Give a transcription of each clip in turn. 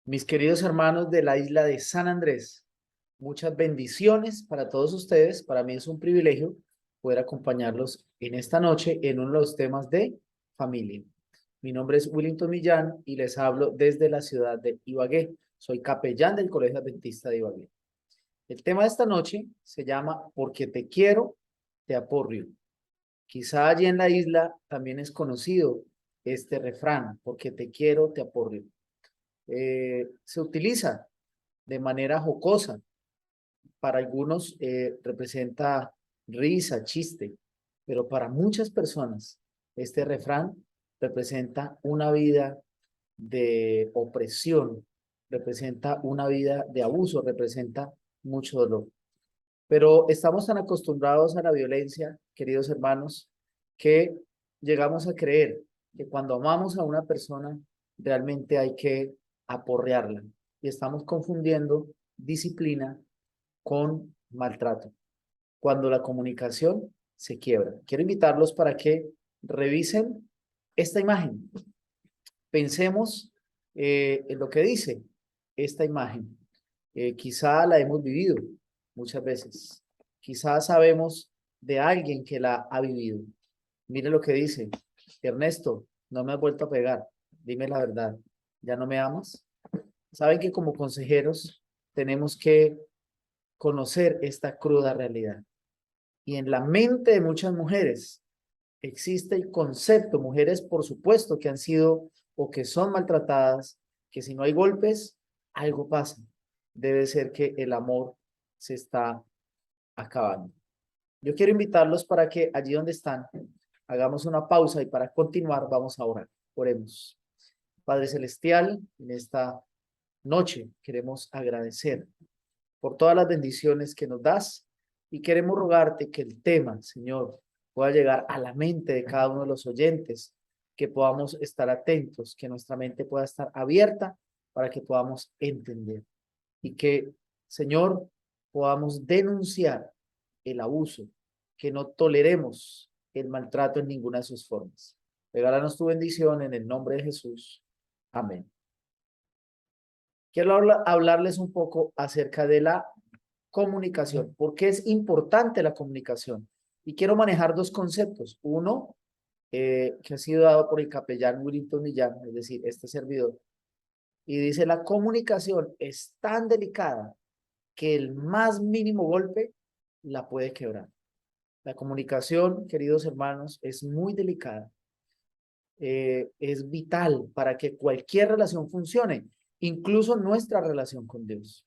Mis queridos hermanos de la isla de San Andrés, muchas bendiciones para todos ustedes. Para mí es un privilegio poder acompañarlos en esta noche en uno de los temas de familia. Mi nombre es Willington Millán y les hablo desde la ciudad de Ibagué. Soy capellán del Colegio Adventista de Ibagué. El tema de esta noche se llama Porque te quiero, te aporrio. Quizá allí en la isla también es conocido este refrán, porque te quiero, te aporrio. Se utiliza de manera jocosa. Para algunos representa risa, chiste, pero para muchas personas este refrán representa una vida de opresión, representa una vida de abuso, representa mucho dolor. Pero estamos tan acostumbrados a la violencia, queridos hermanos, que llegamos a creer que cuando amamos a una persona realmente hay que aporrearla y estamos confundiendo disciplina con maltrato, cuando la comunicación se quiebra. Quiero invitarlos para que revisen esta imagen. Pensemos en lo que dice esta imagen. Quizá la hemos vivido muchas veces. Quizá sabemos de alguien que la ha vivido. Mire lo que dice. Ernesto, no me has vuelto a pegar. Dime la verdad. ¿Ya no me amas? Saben que como consejeros tenemos que conocer esta cruda realidad. Y en la mente de muchas mujeres existe el concepto, mujeres por supuesto que han sido o que son maltratadas, que si no hay golpes, algo pasa. Debe ser que el amor se está acabando. Yo quiero invitarlos para que allí donde están, hagamos una pausa y para continuar vamos a orar. Oremos. Padre Celestial, en esta noche queremos agradecer por todas las bendiciones que nos das y queremos rogarte que el tema, Señor, pueda llegar a la mente de cada uno de los oyentes, que podamos estar atentos, que nuestra mente pueda estar abierta para que podamos entender y que, Señor, podamos denunciar el abuso, que no toleremos el maltrato en ninguna de sus formas. Regálanos tu bendición en el nombre de Jesús. Amén. Quiero hablarles un poco acerca de la comunicación. ¿Por qué es importante la comunicación? Y quiero manejar dos conceptos. Uno, que ha sido dado por el capellán Willington Millán, es decir, este servidor, y dice, la comunicación es tan delicada que el más mínimo golpe la puede quebrar. La comunicación, queridos hermanos, es muy delicada. Es vital para que cualquier relación funcione, incluso nuestra relación con Dios.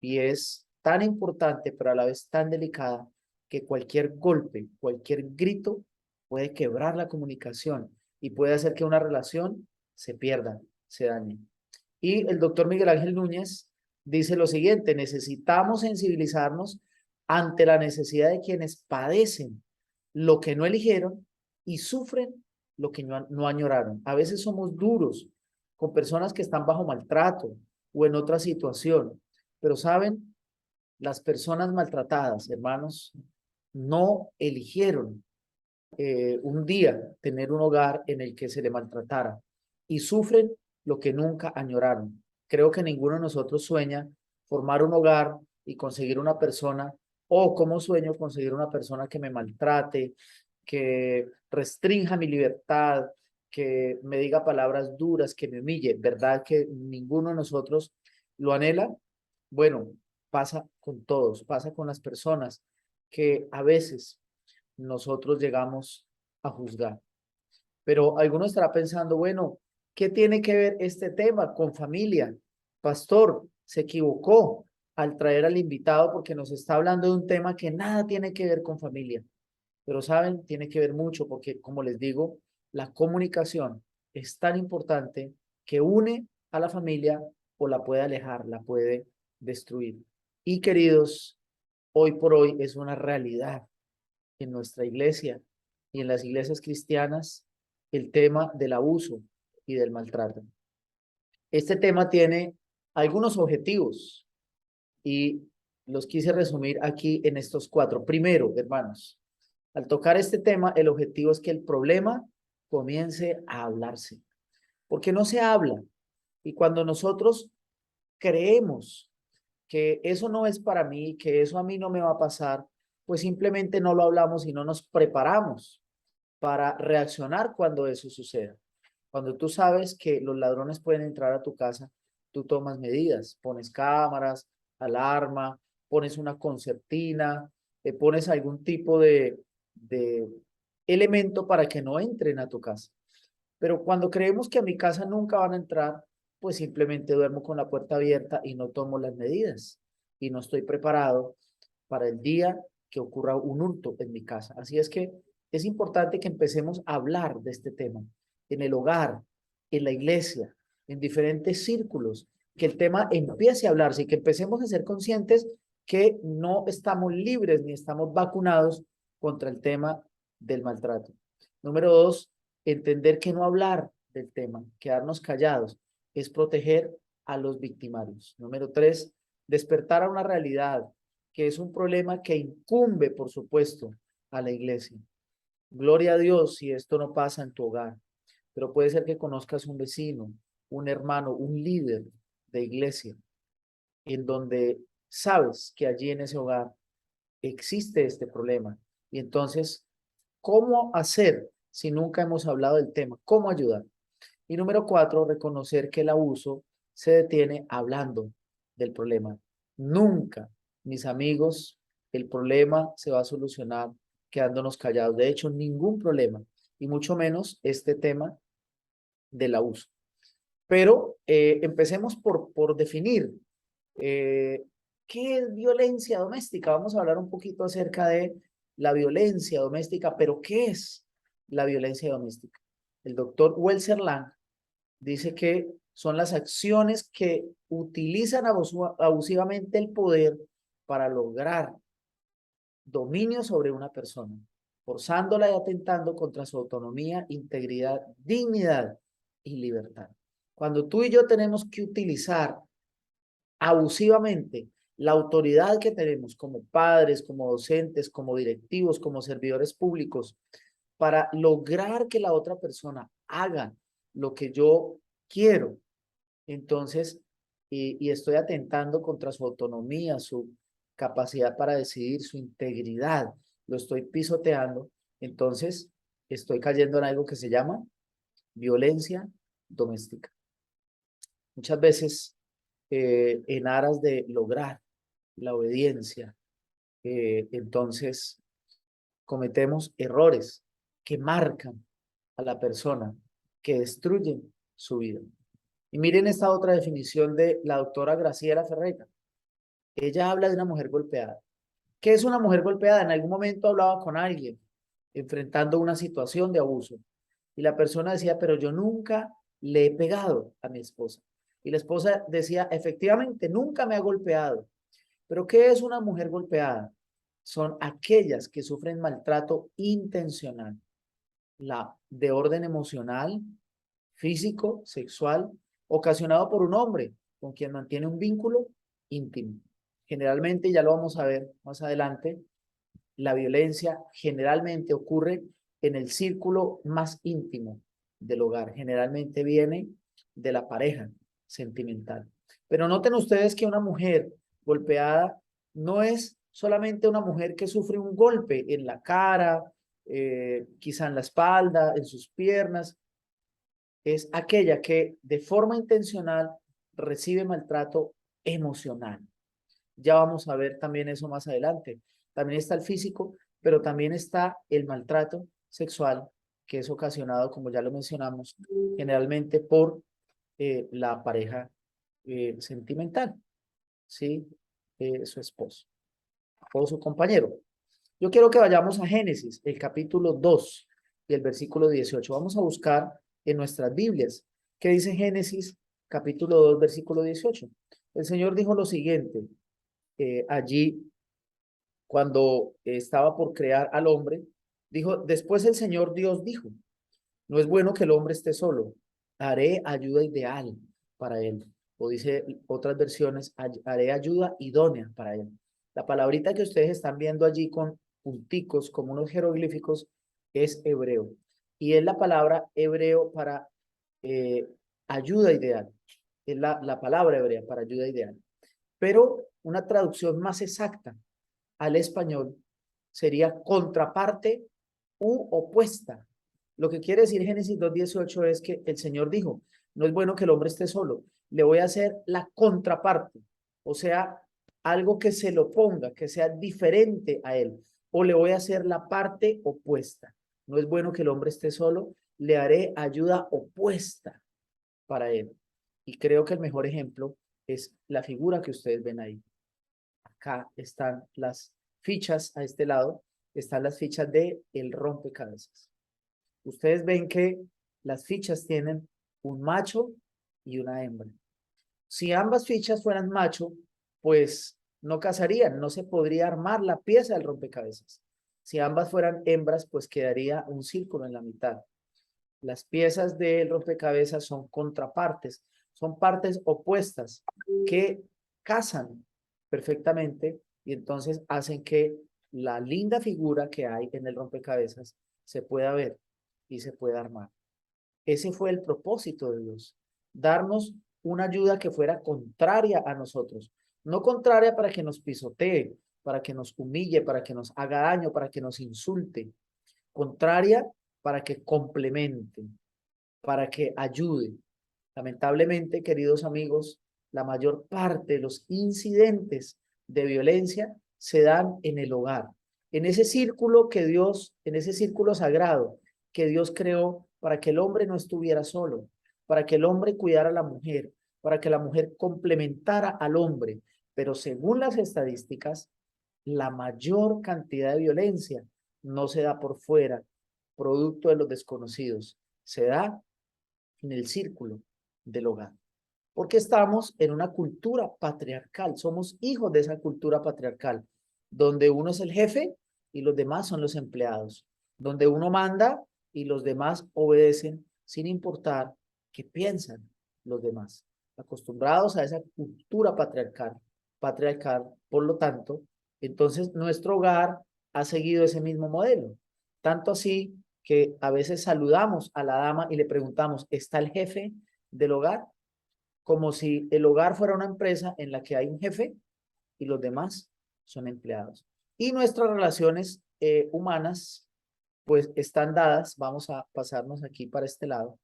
Y es tan importante, pero a la vez tan delicada, que cualquier golpe, cualquier grito puede quebrar la comunicación y puede hacer que una relación se pierda, se dañe. Y el doctor Miguel Ángel Núñez dice lo siguiente: necesitamos sensibilizarnos ante la necesidad de quienes padecen lo que no eligieron y sufren lo que no añoraron. A veces somos duros con personas que están bajo maltrato o en otra situación, pero saben, las personas maltratadas, hermanos, no eligieron un día tener un hogar en el que se le maltratara y sufren lo que nunca añoraron. Creo que ninguno de nosotros sueña formar un hogar y conseguir una persona, o como sueño conseguir una persona que me maltrate, que restrinja mi libertad, que me diga palabras duras, que me humille. ¿Verdad que ninguno de nosotros lo anhela? Bueno, pasa con todos, pasa con las personas que a veces nosotros llegamos a juzgar. Pero alguno estará pensando, bueno, ¿qué tiene que ver este tema con familia? Pastor, se equivocó al traer al invitado porque nos está hablando de un tema que nada tiene que ver con familia. Pero saben, tiene que ver mucho porque, como les digo, la comunicación es tan importante que une a la familia o la puede alejar, la puede destruir. Y queridos, hoy por hoy es una realidad en nuestra iglesia y en las iglesias cristianas el tema del abuso y del maltrato. Este tema tiene algunos objetivos y los quise resumir aquí en estos cuatro. Primero, hermanos, al tocar este tema, el objetivo es que el problema comience a hablarse, porque no se habla. Y cuando nosotros creemos que eso no es para mí, que eso a mí no me va a pasar, pues simplemente no lo hablamos y no nos preparamos para reaccionar cuando eso suceda. Cuando tú sabes que los ladrones pueden entrar a tu casa, tú tomas medidas, pones cámaras, alarma, pones una concertina, pones algún tipo de elemento para que no entren a tu casa. Pero cuando creemos que a mi casa nunca van a entrar, pues simplemente duermo con la puerta abierta y no tomo las medidas y no estoy preparado para el día que ocurra un hurto en mi casa. Así es que es importante que empecemos a hablar de este tema en el hogar, en la iglesia, en diferentes círculos, que el tema empiece a hablarse y que empecemos a ser conscientes que no estamos libres ni estamos vacunados contra el tema del maltrato. Número dos, entender que no hablar del tema, quedarnos callados, es proteger a los victimarios. Número tres, despertar a una realidad que es un problema que incumbe, por supuesto, a la iglesia. Gloria a Dios si esto no pasa en tu hogar, pero puede ser que conozcas un vecino, un hermano, un líder de iglesia, en donde sabes que allí en ese hogar existe este problema. Y entonces, ¿cómo hacer si nunca hemos hablado del tema? ¿Cómo ayudar? Y número cuatro, reconocer que el abuso se detiene hablando del problema. Nunca, mis amigos, el problema se va a solucionar quedándonos callados. De hecho, ningún problema, y mucho menos este tema del abuso. Pero empecemos por definir qué es violencia doméstica. Vamos a hablar un poquito acerca de la violencia doméstica, pero ¿qué es la violencia doméstica? El doctor Welser Lang dice que son las acciones que utilizan abusivamente el poder para lograr dominio sobre una persona, forzándola y atentando contra su autonomía, integridad, dignidad y libertad. Cuando tú y yo tenemos que utilizar abusivamente la autoridad que tenemos como padres, como docentes, como directivos, como servidores públicos, para lograr que la otra persona haga lo que yo quiero, entonces, y estoy atentando contra su autonomía, su capacidad para decidir, su integridad, lo estoy pisoteando, entonces estoy cayendo en algo que se llama violencia doméstica. Muchas veces, en aras de lograr la obediencia, entonces cometemos errores que marcan a la persona, que destruyen su vida. Y miren esta otra definición de la doctora Graciela Ferreira. Ella habla de una mujer golpeada. ¿Qué es una mujer golpeada? En algún momento hablaba con alguien enfrentando una situación de abuso y la persona decía, pero yo nunca le he pegado a mi esposa. Y la esposa decía, efectivamente, nunca me ha golpeado. Pero ¿qué es una mujer golpeada? Son aquellas que sufren maltrato intencional, la de orden emocional, físico, sexual, ocasionado por un hombre con quien mantiene un vínculo íntimo. Generalmente, ya lo vamos a ver más adelante, la violencia generalmente ocurre en el círculo más íntimo del hogar. Generalmente viene de la pareja sentimental. Pero noten ustedes que una mujer golpeada no es solamente una mujer que sufre un golpe en la cara, quizá en la espalda, en sus piernas, es aquella que de forma intencional recibe maltrato emocional. Ya vamos a ver también eso más adelante. También está el físico, pero también está el maltrato sexual, que es ocasionado, como ya lo mencionamos, generalmente por la pareja sentimental, ¿sí? Su esposo o su compañero. Yo quiero que vayamos a Génesis, el capítulo 2 y el versículo 18. Vamos a buscar en nuestras Biblias qué dice Génesis, capítulo 2, versículo 18. El Señor dijo lo siguiente, allí cuando estaba por crear al hombre, dijo, después el Señor Dios dijo, no es bueno que el hombre esté solo, haré ayuda ideal para él. O dice otras versiones, haré ayuda idónea para él. La palabrita que ustedes están viendo allí con punticos, como unos jeroglíficos, es hebreo. Y es la palabra hebreo para ayuda ideal. es la palabra hebrea para ayuda ideal. Pero una traducción más exacta al español sería contraparte u opuesta. Lo que quiere decir Génesis 2:18 es que el Señor dijo, no es bueno que el hombre esté solo, le voy a hacer la contraparte, o sea, algo que se lo ponga, que sea diferente a él, o le voy a hacer la parte opuesta. No es bueno que el hombre esté solo, le haré ayuda opuesta para él. Y creo que el mejor ejemplo es la figura que ustedes ven ahí. Acá están las fichas, a este lado están las fichas de el rompecabezas. Ustedes ven que las fichas tienen un macho y una hembra. Si ambas fichas fueran macho, pues no casarían, no se podría armar la pieza del rompecabezas. Si ambas fueran hembras, pues quedaría un círculo en la mitad. Las piezas del rompecabezas son contrapartes, son partes opuestas que casan perfectamente y entonces hacen que la linda figura que hay en el rompecabezas se pueda ver y se pueda armar. Ese fue el propósito de Dios, darnos una ayuda que fuera contraria a nosotros, no contraria para que nos pisotee, para que nos humille, para que nos haga daño, para que nos insulte, contraria para que complemente, para que ayude. Lamentablemente, queridos amigos, la mayor parte de los incidentes de violencia se dan en el hogar, en ese círculo que Dios, en ese círculo sagrado que Dios creó para que el hombre no estuviera solo, para que el hombre cuidara a la mujer, para que la mujer complementara al hombre. Pero según las estadísticas, la mayor cantidad de violencia no se da por fuera, producto de los desconocidos, se da en el círculo del hogar. Porque estamos en una cultura patriarcal, somos hijos de esa cultura patriarcal, donde uno es el jefe y los demás son los empleados, donde uno manda y los demás obedecen sin importar qué piensan los demás. Acostumbrados a esa cultura patriarcal, por lo tanto, entonces nuestro hogar ha seguido ese mismo modelo. Tanto así que a veces saludamos a la dama y le preguntamos, ¿está el jefe del hogar? Como si el hogar fuera una empresa en la que hay un jefe y los demás son empleados. Y nuestras relaciones humanas, pues están dadas, vamos a pasarnos aquí para este lado,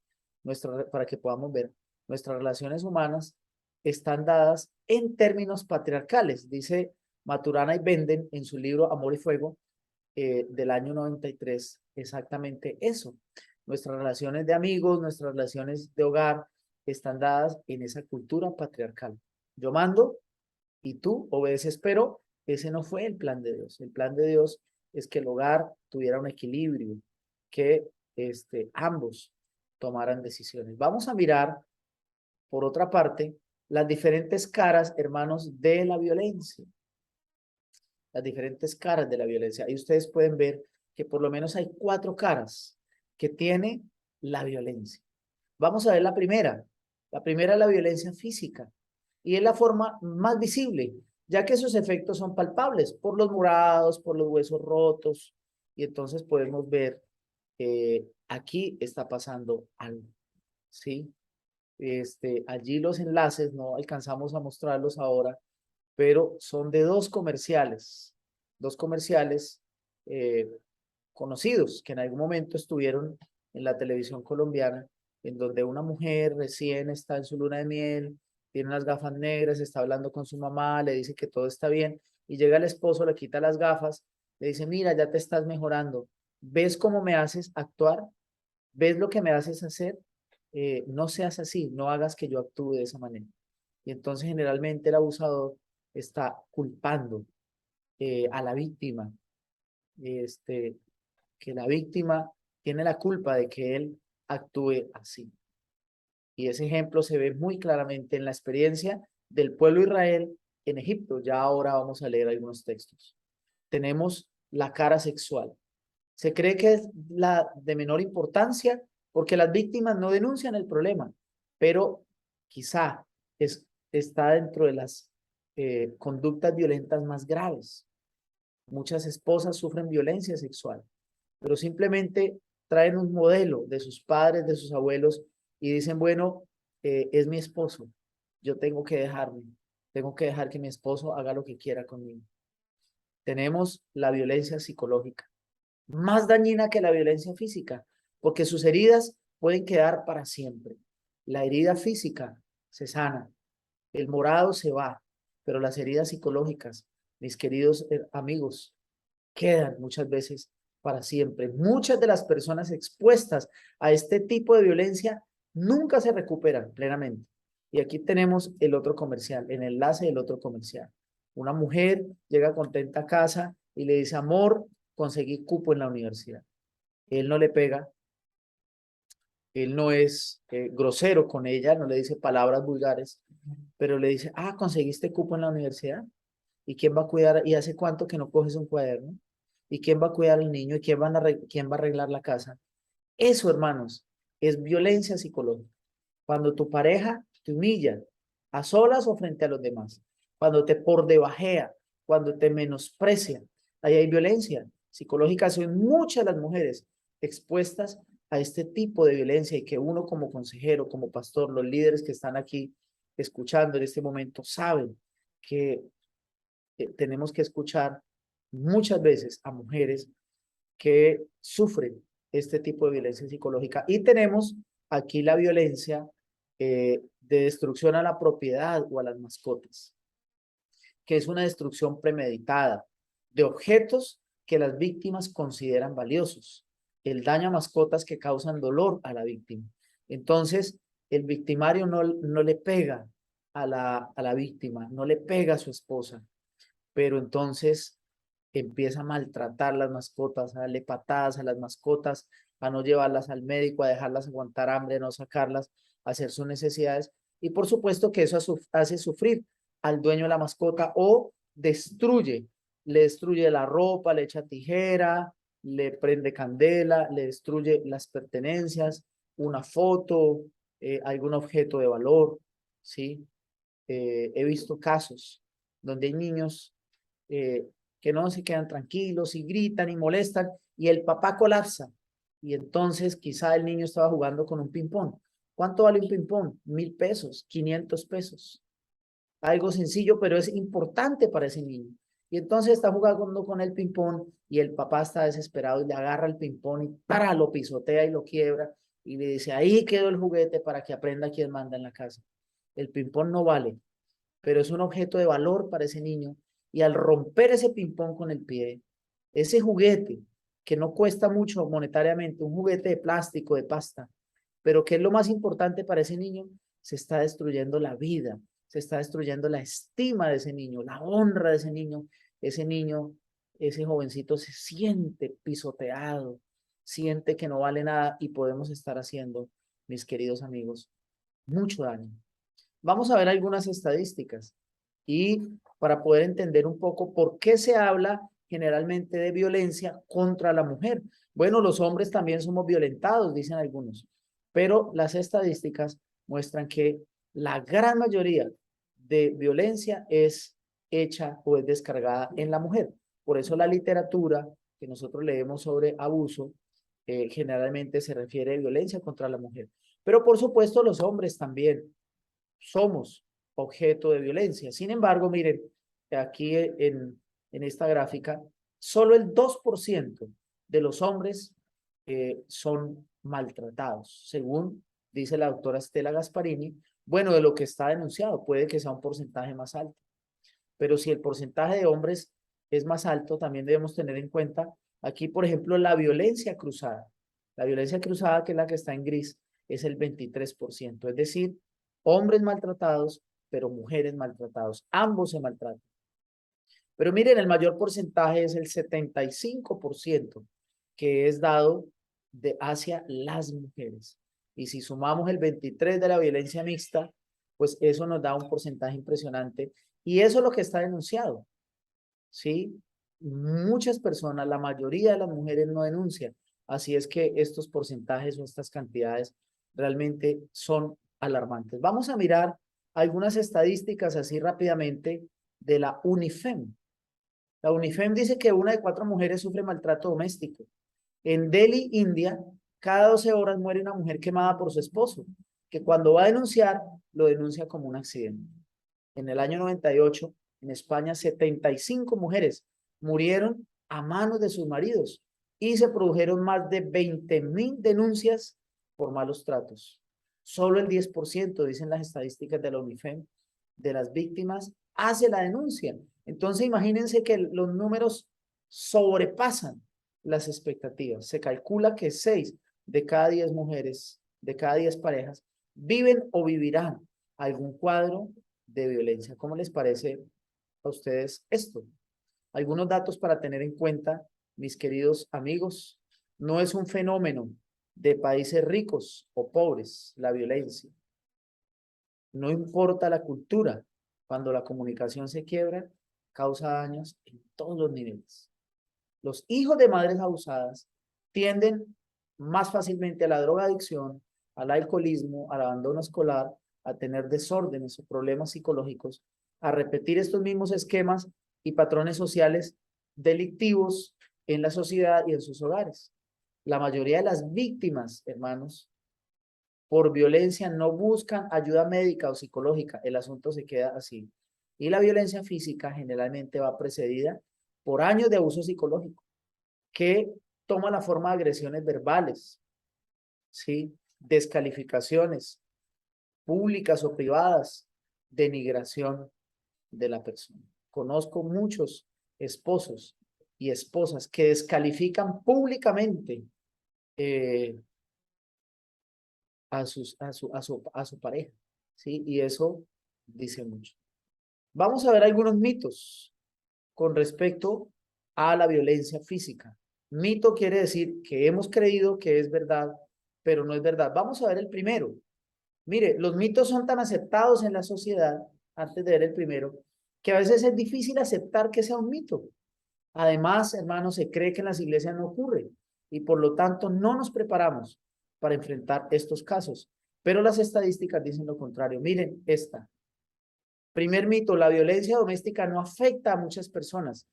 para que podamos ver, nuestras relaciones humanas están dadas en términos patriarcales, dice Maturana y Benden en su libro Amor y Fuego, del año 93, exactamente eso. Nuestras relaciones de amigos, nuestras relaciones de hogar están dadas en esa cultura patriarcal. Yo mando y tú obedeces, pero ese no fue el plan de Dios. El plan de Dios es que el hogar tuviera un equilibrio, que ambos tomaran decisiones. Vamos a mirar, por otra parte, las diferentes caras, hermanos, de la violencia. Las diferentes caras de la violencia. Ahí ustedes pueden ver que por lo menos hay 4 caras que tiene la violencia. Vamos a ver la primera. La primera es la violencia física y es la forma más visible, ya que sus efectos son palpables por los morados, por los huesos rotos, y entonces podemos ver aquí está pasando algo, ¿sí? Allí los enlaces no alcanzamos a mostrarlos ahora, pero son de dos comerciales eh, conocidos que en algún momento estuvieron en la televisión colombiana, en donde una mujer recién está en su luna de miel, tiene unas gafas negras, está hablando con su mamá, le dice que todo está bien, y llega el esposo, le quita las gafas, le dice, mira, ya te estás mejorando, ¿ves cómo me haces actuar? ¿Ves lo que me haces hacer? No seas así, no hagas que yo actúe de esa manera. Y entonces generalmente el abusador está culpando a la víctima, este, que la víctima tiene la culpa de que él actúe así. Y ese ejemplo se ve muy claramente en la experiencia del pueblo de Israel en Egipto. Ya ahora vamos a leer algunos textos. Tenemos la cara sexual. Se cree que es la de menor importancia porque las víctimas no denuncian el problema, pero quizá está dentro de las conductas violentas más graves. Muchas esposas sufren violencia sexual, pero simplemente traen un modelo de sus padres, de sus abuelos y dicen, bueno, es mi esposo, yo tengo que dejarme, tengo que dejar que mi esposo haga lo que quiera conmigo. Tenemos la violencia psicológica, más dañina que la violencia física, porque sus heridas pueden quedar para siempre. La herida física se sana, el morado se va, pero las heridas psicológicas, mis queridos amigos, quedan muchas veces para siempre. Muchas de las personas expuestas a este tipo de violencia nunca se recuperan plenamente. Y aquí tenemos el otro comercial, el enlace del otro comercial. Una mujer llega contenta a casa y le dice, amor, conseguí cupo en la universidad. Él no le pega, él no es grosero con ella, no le dice palabras vulgares, pero le dice, ah, conseguiste cupo en la universidad. ¿Y quién va a cuidar? ¿Y hace cuánto que no coges un cuaderno? ¿Y quién va a cuidar al niño? ¿Y quién va a arreglar la casa? Eso, hermanos, es violencia psicológica. Cuando tu pareja te humilla, a solas o frente a los demás, cuando te por debajea, cuando te menosprecia, ahí hay violencia psicológica. Son muchas las mujeres expuestas a este tipo de violencia y que uno como consejero, como pastor, los líderes que están aquí escuchando en este momento saben que tenemos que escuchar muchas veces a mujeres que sufren este tipo de violencia psicológica. Y tenemos aquí la violencia de destrucción a la propiedad o a las mascotas, que es una destrucción premeditada de objetos que las víctimas consideran valiosos, el daño a mascotas que causan dolor a la víctima. Entonces, el victimario no le pega a la víctima, no le pega a su esposa, pero entonces empieza a maltratar las mascotas, a darle patadas a las mascotas, a no llevarlas al médico, a dejarlas aguantar hambre, a no sacarlas, a hacer sus necesidades. Y por supuesto que eso hace sufrir al dueño de la mascota o le destruye la ropa, le echa tijera, le prende candela, le destruye las pertenencias, una foto, algún objeto de valor, ¿sí? He visto casos donde hay niños eh, que no se quedan tranquilos y gritan y molestan y el papá colapsa. Y entonces quizá el niño estaba jugando con un ping-pong. ¿Cuánto vale un ping-pong? 1.000 pesos, 500 pesos. Algo sencillo, pero es importante para ese niño. Y entonces está jugando con el ping-pong y el papá está desesperado y le agarra el ping-pong y para, lo pisotea y lo quiebra y le dice, ahí quedó el juguete para que aprenda quién manda en la casa. El ping-pong no vale, pero es un objeto de valor para ese niño. Y al romper ese ping-pong con el pie, ese juguete que no cuesta mucho monetariamente, un juguete de plástico, de pasta, pero que es lo más importante para ese niño, se está destruyendo la vida, se está destruyendo la estima de ese niño, la honra de ese niño, ese jovencito se siente pisoteado, siente que no vale nada y podemos estar haciendo, mis queridos amigos, mucho daño. Vamos a ver algunas estadísticas y para poder entender un poco por qué se habla generalmente de violencia contra la mujer. Bueno, los hombres también somos violentados, dicen algunos, pero las estadísticas muestran que la gran mayoría de violencia es hecha o es descargada en la mujer. Por eso la literatura que nosotros leemos sobre abuso generalmente se refiere a violencia contra la mujer. Pero por supuesto los hombres también somos objeto de violencia. Sin embargo, miren, aquí en esta gráfica, solo el 2% de los hombres son maltratados, según dice la doctora Stella Gasparini. Bueno, de lo que está denunciado, puede que sea un porcentaje más alto, pero si el porcentaje de hombres es más alto, también debemos tener en cuenta aquí, por ejemplo, la violencia cruzada. La violencia cruzada, que es la que está en gris, es el 23%, es decir, hombres maltratados, pero mujeres maltratados. Ambos se maltratan. Pero miren, el mayor porcentaje es el 75%, que es dado hacia las mujeres. Y si sumamos el 23% de la violencia mixta, pues eso nos da un porcentaje impresionante. Y eso es lo que está denunciado, ¿sí? Muchas personas, la mayoría de las mujeres no denuncian. Así es que estos porcentajes o estas cantidades realmente son alarmantes. Vamos a mirar algunas estadísticas así rápidamente de la UNIFEM. La UNIFEM dice que 1 de 4 mujeres sufre maltrato doméstico. En Delhi, India, cada 12 horas muere una mujer quemada por su esposo, que cuando va a denunciar lo denuncia como un accidente. En el año 98, en España, 75 mujeres murieron a manos de sus maridos y se produjeron más de 20.000 denuncias por malos tratos. Solo el 10%, dicen las estadísticas de la UNIFEM, de las víctimas hace la denuncia. Entonces, imagínense que los números sobrepasan las expectativas. Se calcula que 6 de cada 10 mujeres, de cada 10 parejas, viven o vivirán algún cuadro de violencia. ¿Cómo les parece a ustedes esto? Algunos datos para tener en cuenta, mis queridos amigos. No es un fenómeno de países ricos o pobres, la violencia. No importa la cultura, cuando la comunicación se quiebra, causa daños en todos los niveles. Los hijos de madres abusadas tienden más fácilmente a la drogadicción, al alcoholismo, al abandono escolar, a tener desórdenes o problemas psicológicos, a repetir estos mismos esquemas y patrones sociales delictivos en la sociedad y en sus hogares. La mayoría de las víctimas, hermanos, por violencia no buscan ayuda médica o psicológica, el asunto se queda así. Y la violencia física generalmente va precedida por años de abuso psicológico, que toma la forma de agresiones verbales, ¿sí? Descalificaciones públicas o privadas, denigración de la persona. Conozco muchos esposos y esposas que descalifican públicamente a su pareja, ¿sí? Y eso dice mucho. Vamos a ver algunos mitos con respecto a la violencia física. Mito quiere decir que hemos creído que es verdad, pero no es verdad. Vamos a ver el primero. Mire, los mitos son tan aceptados en la sociedad, antes de ver el primero, que a veces es difícil aceptar que sea un mito. Además, hermanos, se cree que en las iglesias no ocurre y por lo tanto no nos preparamos para enfrentar estos casos. Pero las estadísticas dicen lo contrario. Miren esta. Primer mito, la violencia doméstica no afecta a muchas personas.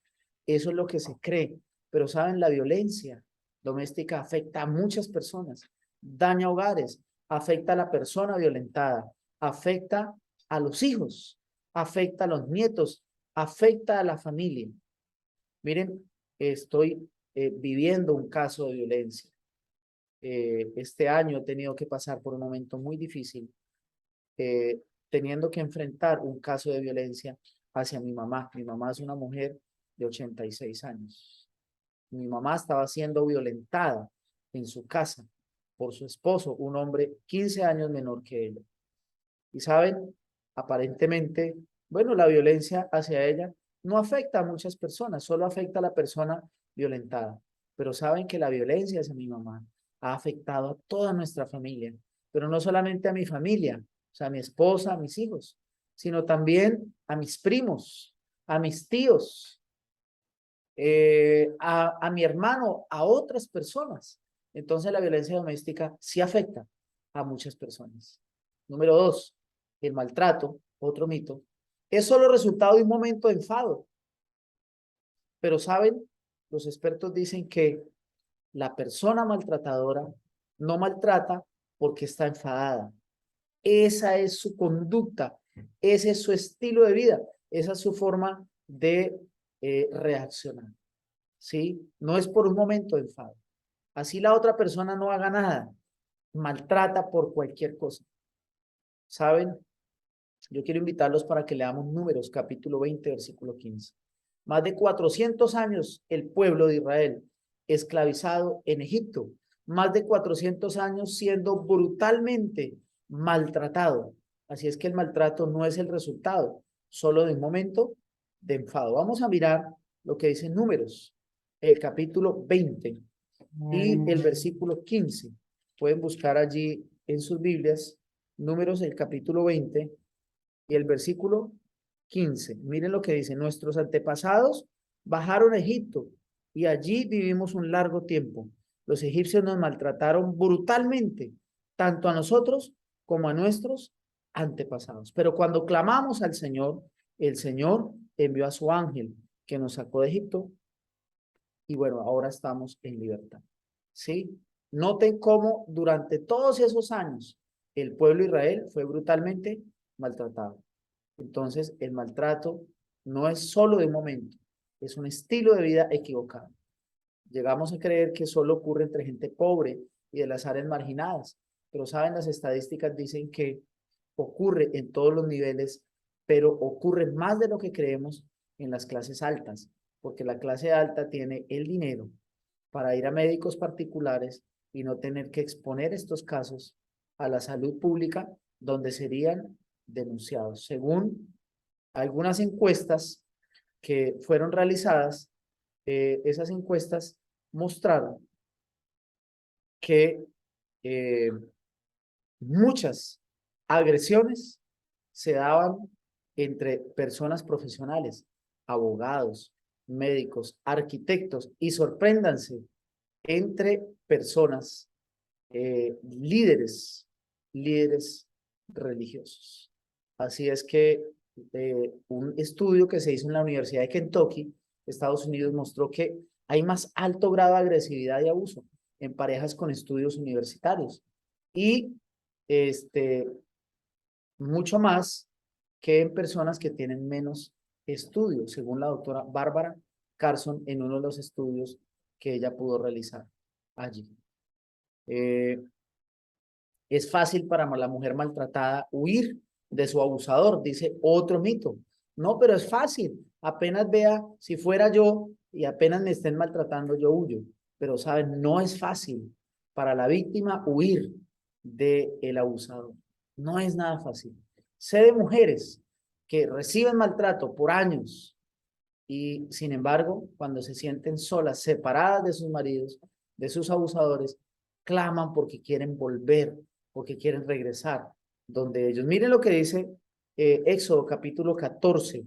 Eso es lo que se cree. Pero saben, la violencia doméstica afecta a muchas personas. Daña hogares, afecta a la persona violentada, afecta a los hijos, afecta a los nietos, afecta a la familia. Miren, estoy viviendo un caso de violencia. Este año he tenido que pasar por un momento muy difícil, teniendo que enfrentar un caso de violencia hacia mi mamá. Mi mamá es una mujer de 86 años. Mi mamá estaba siendo violentada en su casa por su esposo, un hombre 15 años menor que ella. Y saben, aparentemente, bueno, la violencia hacia ella no afecta a muchas personas, solo afecta a la persona violentada. Pero saben que la violencia hacia mi mamá ha afectado a toda nuestra familia, pero no solamente a mi familia, o sea, a mi esposa, a mis hijos, sino también a mis primos, a mis tíos, a mi hermano, a otras personas. Entonces la violencia doméstica sí afecta a muchas personas. Número 2, el maltrato, otro mito, es solo resultado de un momento de enfado. Pero saben, los expertos dicen que la persona maltratadora no maltrata porque está enfadada. Esa es su conducta, ese es su estilo de vida, esa es su forma de reaccionar. ¿Sí? No es por un momento de enfado. Así la otra persona no haga nada, maltrata por cualquier cosa. ¿Saben? Yo quiero invitarlos para que leamos Números, capítulo 20, versículo 15. Más de 400 años el pueblo de Israel esclavizado en Egipto. Más de 400 años siendo brutalmente maltratado. Así es que el maltrato no es el resultado solo de un momento de enfado. Vamos a mirar lo que dice Números, el capítulo 20 y el versículo 15. Pueden buscar allí en sus Biblias Números, el capítulo 20 y el versículo 15. Miren lo que dice: nuestros antepasados bajaron a Egipto y allí vivimos un largo tiempo. Los egipcios nos maltrataron brutalmente, tanto a nosotros como a nuestros antepasados. Pero cuando clamamos al Señor, el Señor envió a su ángel que nos sacó de Egipto y bueno, ahora estamos en libertad. ¿Sí? Noten cómo durante todos esos años el pueblo de Israel fue brutalmente maltratado. Entonces, el maltrato no es solo de un momento, es un estilo de vida equivocado. Llegamos a creer que solo ocurre entre gente pobre y de las áreas marginadas, pero saben, las estadísticas dicen que ocurre en todos los niveles, pero ocurre más de lo que creemos en las clases altas, porque la clase alta tiene el dinero para ir a médicos particulares y no tener que exponer estos casos a la salud pública, donde serían denunciados. Según algunas encuestas que fueron realizadas, esas encuestas mostraron que muchas agresiones se daban entre personas profesionales, abogados, médicos, arquitectos y sorpréndanse, entre personas líderes religiosos. Así es que un estudio que se hizo en la Universidad de Kentucky, Estados Unidos, mostró que hay más alto grado de agresividad y abuso en parejas con estudios universitarios y mucho más que en personas que tienen menos estudios, según la doctora Bárbara Carson en uno de los estudios que ella pudo realizar allí. Es fácil para la mujer maltratada huir de su abusador, dice otro mito. No, pero es fácil. Apenas vea, si fuera yo y apenas me estén maltratando, yo huyo. Pero, ¿saben? No es fácil para la víctima huir del abusador. No es nada fácil. Sé de mujeres que reciben maltrato por años y, sin embargo, cuando se sienten solas, separadas de sus maridos, de sus abusadores, claman porque quieren volver, porque quieren regresar donde ellos. Miren lo que dice Éxodo capítulo 14,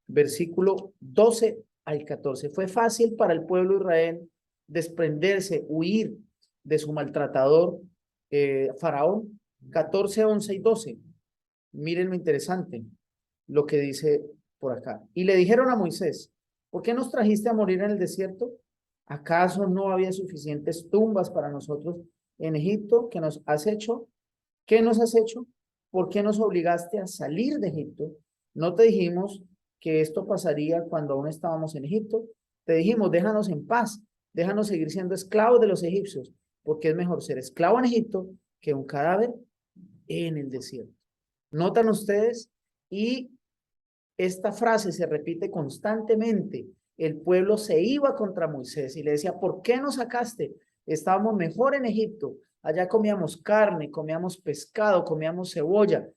versículo 12 al 14. Fue fácil para el pueblo de Israel desprenderse, huir de su maltratador Faraón. 14, 11 y 12. Miren lo interesante, lo que dice por acá. Y le dijeron a Moisés, ¿por qué nos trajiste a morir en el desierto? ¿Acaso no había suficientes tumbas para nosotros en Egipto? ¿Qué nos has hecho? ¿Qué nos has hecho? ¿Por qué nos obligaste a salir de Egipto? ¿No te dijimos que esto pasaría cuando aún estábamos en Egipto? Te dijimos, déjanos en paz, déjanos seguir siendo esclavos de los egipcios, porque es mejor ser esclavo en Egipto que un cadáver en el desierto. ¿Notan ustedes? Y esta frase se repite constantemente. El pueblo se iba contra Moisés y le decía, ¿por qué nos sacaste? Estábamos mejor en Egipto. Allá comíamos carne, comíamos pescado, comíamos cebolla.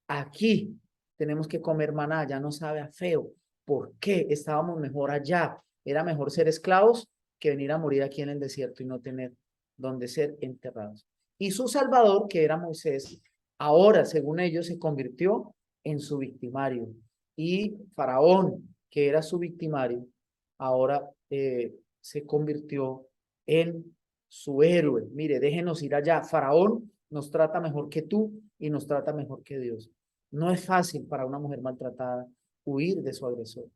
Aquí tenemos que comer maná, ya no sabe a feo. ¿Por qué estábamos mejor allá? Era mejor ser esclavos que venir a morir aquí en el desierto y no tener donde ser enterrados. Y su Salvador, que era Moisés, ahora, según ellos, se convirtió en su victimario. Y Faraón, que era su victimario, ahora se convirtió en su héroe. Mire, déjenos ir allá. Faraón nos trata mejor que tú y nos trata mejor que Dios. No es fácil para una mujer maltratada huir de su agresor.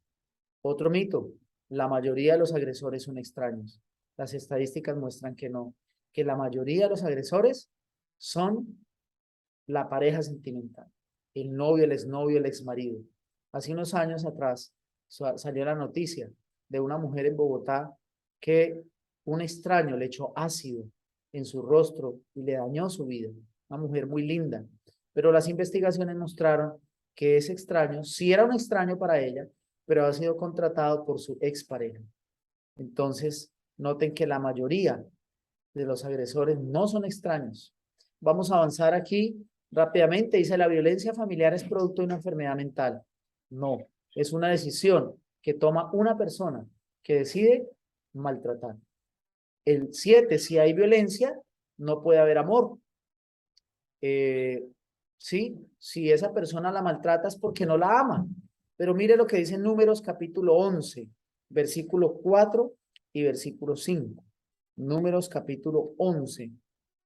Otro mito, la mayoría de los agresores son extraños. Las estadísticas muestran que no, que la mayoría de los agresores son la pareja sentimental, el novio, el exnovio, el exmarido. Hace unos años atrás salió la noticia de una mujer en Bogotá que un extraño le echó ácido en su rostro y le dañó su vida. Una mujer muy linda. Pero las investigaciones mostraron que ese extraño, sí era un extraño para ella, pero ha sido contratado por su expareja. Entonces, noten que la mayoría de los agresores no son extraños. Vamos a avanzar aquí rápidamente. Dice, la violencia familiar es producto de una enfermedad mental. No, es una decisión que toma una persona que decide maltratar. El 7, si hay violencia, no puede haber amor. Sí, si esa persona la maltrata es porque no la ama. Pero mire lo que dice en Números capítulo 11, versículo 4 y versículo 5. Números capítulo 11,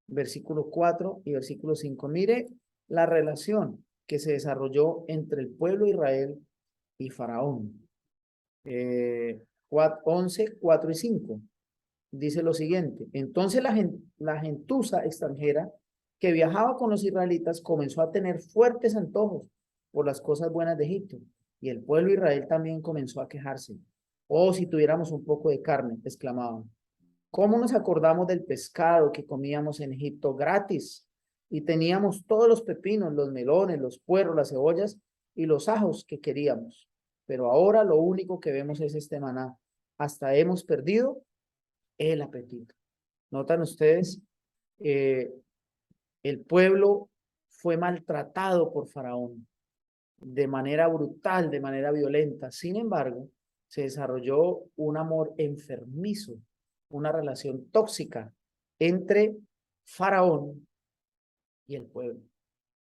versículo 4 y versículo 5. Mire la relación que se desarrolló entre el pueblo de Israel y Faraón. 11, 4 y 5. Dice lo siguiente. Entonces la gentuza extranjera que viajaba con los israelitas, comenzó a tener fuertes antojos por las cosas buenas de Egipto. Y el pueblo de Israel también comenzó a quejarse. Oh, si tuviéramos un poco de carne, exclamaban. ¿Cómo nos acordamos del pescado que comíamos en Egipto gratis? Y teníamos todos los pepinos, los melones, los puerros, las cebollas y los ajos que queríamos. Pero ahora lo único que vemos es este maná. Hasta hemos perdido el apetito. ¿Notan ustedes? Eh, el pueblo fue maltratado por Faraón de manera brutal, de manera violenta. Sin embargo, se desarrolló un amor enfermizo, una relación tóxica entre Faraón y el pueblo.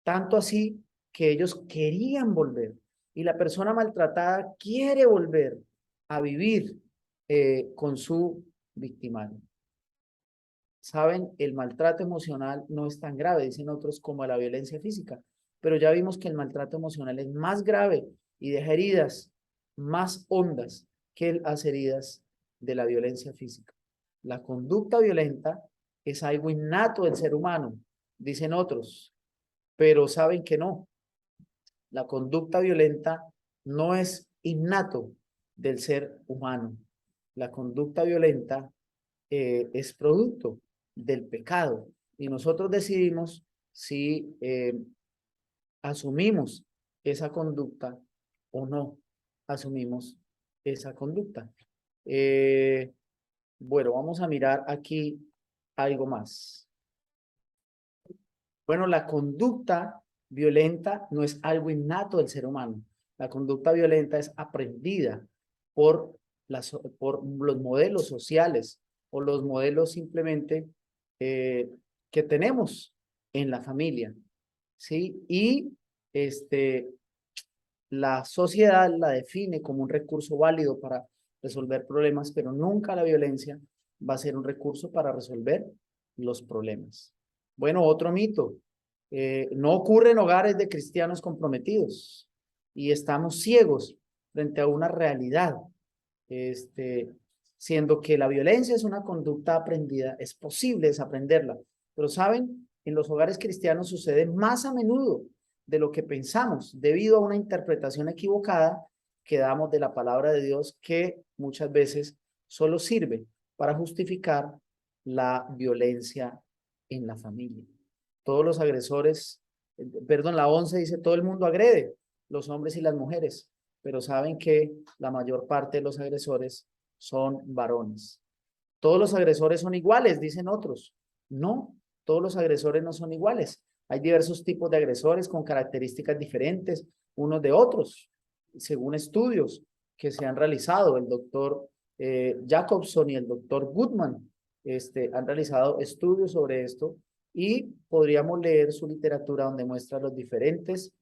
Tanto así que ellos querían volver y la persona maltratada quiere volver a vivir con su victimario. Saben, el maltrato emocional no es tan grave, dicen otros, como la violencia física, pero ya vimos que el maltrato emocional es más grave y deja heridas más hondas que las heridas de la violencia física. La conducta violenta es algo innato del ser humano, dicen otros, pero saben que no. La conducta violenta no es innato del ser humano. La conducta violenta es producto del pecado y nosotros decidimos si asumimos esa conducta o no asumimos esa conducta. Eh, bueno, vamos a mirar aquí algo más. Bueno, la conducta violenta no es algo innato del ser humano. La conducta violenta es aprendida por, por los modelos sociales o los modelos simplemente que tenemos en la familia, ¿sí? Y la sociedad la define como un recurso válido para resolver problemas, pero nunca la violencia va a ser un recurso para resolver los problemas. Bueno, otro mito. No ocurre en hogares de cristianos comprometidos y estamos ciegos frente a una realidad, siendo que la violencia es una conducta aprendida, es posible desaprenderla, pero saben, en los hogares cristianos sucede más a menudo de lo que pensamos, debido a una interpretación equivocada que damos de la palabra de Dios, que muchas veces solo sirve para justificar la violencia en la familia. Todos los agresores, perdón, la 11 dice, todo el mundo agrede, los hombres y las mujeres, pero saben que la mayor parte de los agresores son varones. Todos los agresores son iguales, dicen otros. No, todos los agresores no son iguales. Hay diversos tipos de agresores con características diferentes unos de otros, según estudios que se han realizado. El doctor Jacobson y el doctor Goodman han realizado estudios sobre esto y podríamos leer su literatura donde muestra los diferentes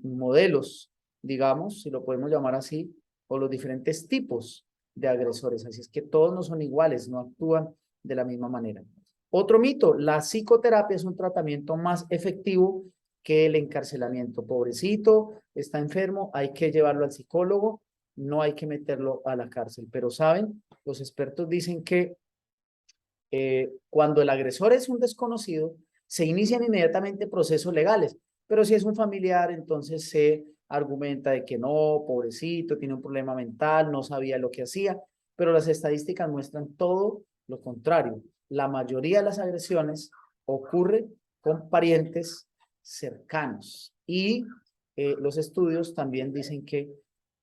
modelos, digamos, si lo podemos llamar así, o los diferentes tipos de agresores. Así es que todos no son iguales, no actúan de la misma manera. Otro mito, la psicoterapia es un tratamiento más efectivo que el encarcelamiento. Pobrecito, está enfermo, hay que llevarlo al psicólogo, no hay que meterlo a la cárcel. Pero saben, los expertos dicen que cuando el agresor es un desconocido, se inician inmediatamente procesos legales, pero si es un familiar, entonces se argumenta de que no, pobrecito, tiene un problema mental, no sabía lo que hacía, pero las estadísticas muestran todo lo contrario. La mayoría de las agresiones ocurre con parientes cercanos y los estudios también dicen que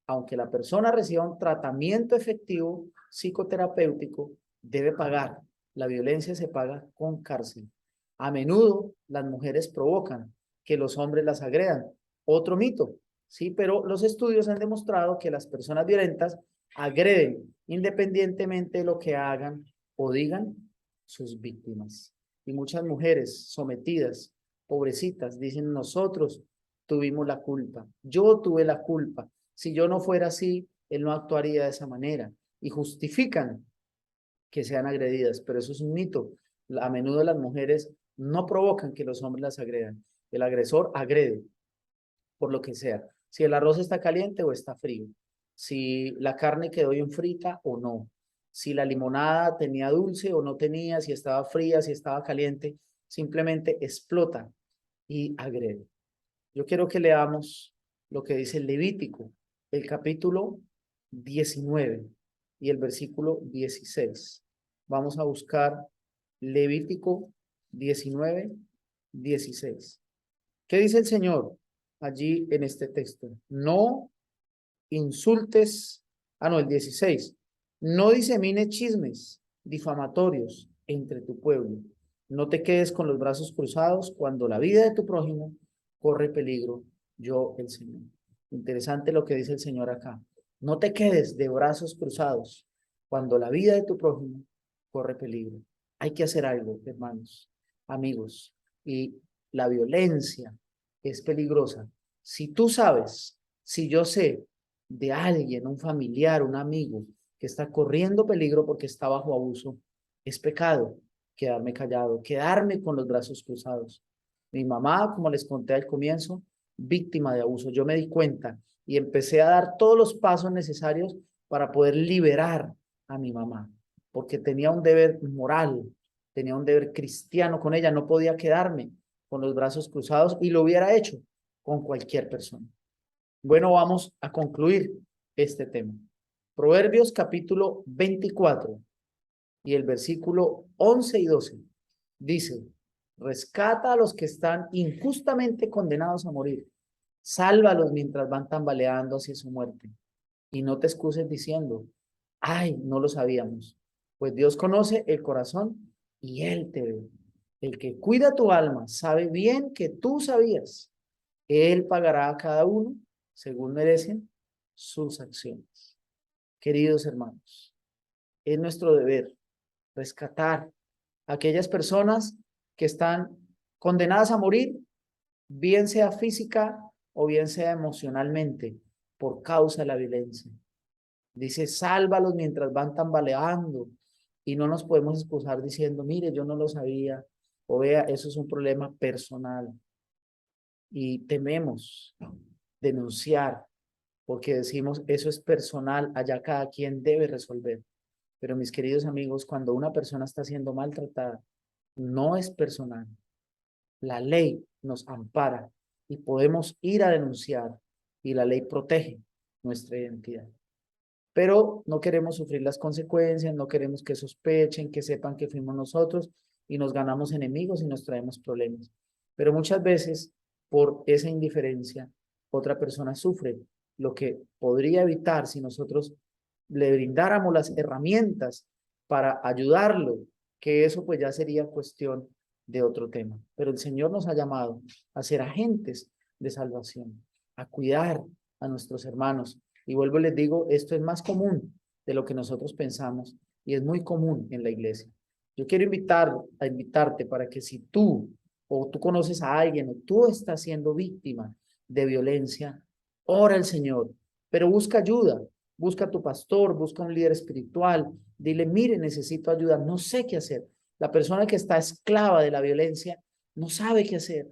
aunque la persona reciba un tratamiento efectivo psicoterapéutico, debe pagar. La violencia se paga con cárcel. A menudo las mujeres provocan que los hombres las agredan. Otro mito, sí, pero los estudios han demostrado que las personas violentas agreden independientemente de lo que hagan o digan sus víctimas. Y muchas mujeres sometidas, pobrecitas, dicen nosotros tuvimos la culpa, yo tuve la culpa. Si yo no fuera así, él no actuaría de esa manera. Y justifican que sean agredidas, pero eso es un mito. A menudo las mujeres no provocan que los hombres las agredan. El agresor agrede por lo que sea. Si el arroz está caliente o está frío. Si la carne quedó bien frita o no. si la limonada tenía dulce o no tenía, si estaba fría, si estaba caliente, simplemente explota y agrede. Yo quiero que leamos lo que dice el Levítico, el capítulo 19 y el versículo 16. Vamos a buscar Levítico 19, 16. ¿Qué dice el Señor allí en este texto? No insultes, no, el 16. No disemines chismes difamatorios entre tu pueblo. No te quedes con los brazos cruzados cuando la vida de tu prójimo corre peligro, yo el Señor. Interesante lo que dice el Señor acá. No te quedes de brazos cruzados cuando la vida de tu prójimo corre peligro. Hay que hacer algo, hermanos, amigos. Y la violencia es peligrosa. Si tú sabes, si yo sé de alguien, un familiar, un amigo que está corriendo peligro porque está bajo abuso, es pecado quedarme callado, quedarme con los brazos cruzados. Mi mamá, como les conté al comienzo, víctima de abuso. Yo me di cuenta y empecé a dar todos los pasos necesarios para poder liberar a mi mamá, porque tenía un deber moral, tenía un deber cristiano con ella, no podía quedarme con los brazos cruzados y lo hubiera hecho con cualquier persona. Bueno, vamos a concluir este tema. Proverbios capítulo 24 y el versículo 11 y 12 dice, rescata a los que están injustamente condenados a morir, sálvalos mientras van tambaleando hacia su muerte y no te excuses diciendo, ay, no lo sabíamos, pues Dios conoce el corazón y Él te ve. El que cuida tu alma sabe bien que tú sabías. Él pagará a cada uno según merecen sus acciones. Queridos hermanos, es nuestro deber rescatar a aquellas personas que están condenadas a morir, bien sea física o bien sea emocionalmente, por causa de la violencia. Dice, sálvalos mientras van tambaleando y no nos podemos excusar diciendo, mire, yo no lo sabía, o vea, eso es un problema personal. Y tememos denunciar porque decimos, eso es personal, allá cada quien debe resolver. Pero mis queridos amigos, cuando una persona está siendo maltratada, no es personal. La ley nos ampara y podemos ir a denunciar y la ley protege nuestra identidad. Pero no queremos sufrir las consecuencias, no queremos que sospechen, que sepan que fuimos nosotros y nos ganamos enemigos y nos traemos problemas. Pero muchas veces, por esa indiferencia, otra persona sufre, lo que podría evitar si nosotros le brindáramos las herramientas para ayudarlo, que eso pues ya sería cuestión de otro tema. Pero el Señor nos ha llamado a ser agentes de salvación, a cuidar a nuestros hermanos. Y vuelvo y les digo, esto es más común de lo que nosotros pensamos y es muy común en la iglesia. Yo quiero invitarte para que si tú o tú conoces a alguien o tú estás siendo víctima de violencia, ora al Señor, pero busca ayuda, busca a tu pastor, busca un líder espiritual, dile, mire, necesito ayuda, no sé qué hacer. La persona que está esclava de la violencia no sabe qué hacer,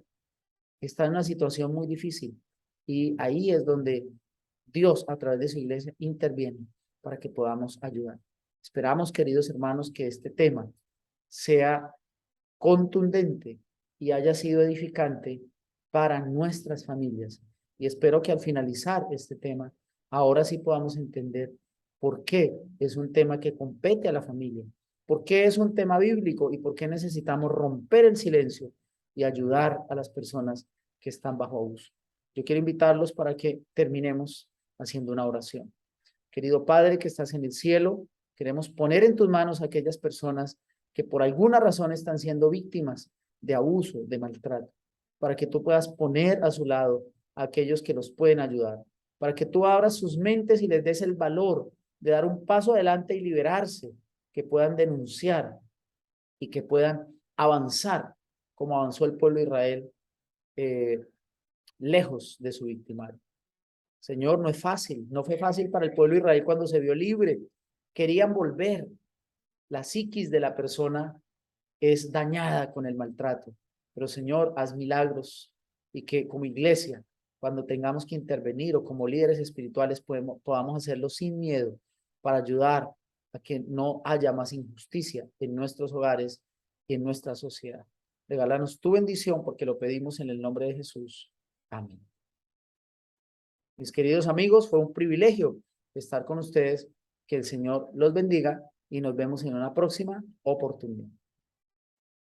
está en una situación muy difícil y ahí es donde Dios a través de su iglesia interviene para que podamos ayudar. Esperamos, queridos hermanos, que este tema sea contundente y haya sido edificante para nuestras familias. Y espero que al finalizar este tema, ahora sí podamos entender por qué es un tema que compete a la familia, por qué es un tema bíblico y por qué necesitamos romper el silencio y ayudar a las personas que están bajo abuso. Yo quiero invitarlos para que terminemos haciendo una oración. Querido Padre que estás en el cielo, queremos poner en tus manos a aquellas personas que por alguna razón están siendo víctimas de abuso, de maltrato, para que tú puedas poner a su lado a aquellos que los pueden ayudar, para que tú abras sus mentes y les des el valor de dar un paso adelante y liberarse, que puedan denunciar y que puedan avanzar como avanzó el pueblo de Israel eh, lejos de su victimario. Señor, no es fácil, no fue fácil para el pueblo de Israel cuando se vio libre. Querían volver. La psiquis de la persona es dañada con el maltrato. Pero Señor, haz milagros y que como iglesia, cuando tengamos que intervenir o como líderes espirituales, podamos hacerlo sin miedo para ayudar a que no haya más injusticia en nuestros hogares y en nuestra sociedad. Regálanos tu bendición porque lo pedimos en el nombre de Jesús. Amén. Mis queridos amigos, fue un privilegio estar con ustedes. Que el Señor los bendiga y nos vemos en una próxima oportunidad.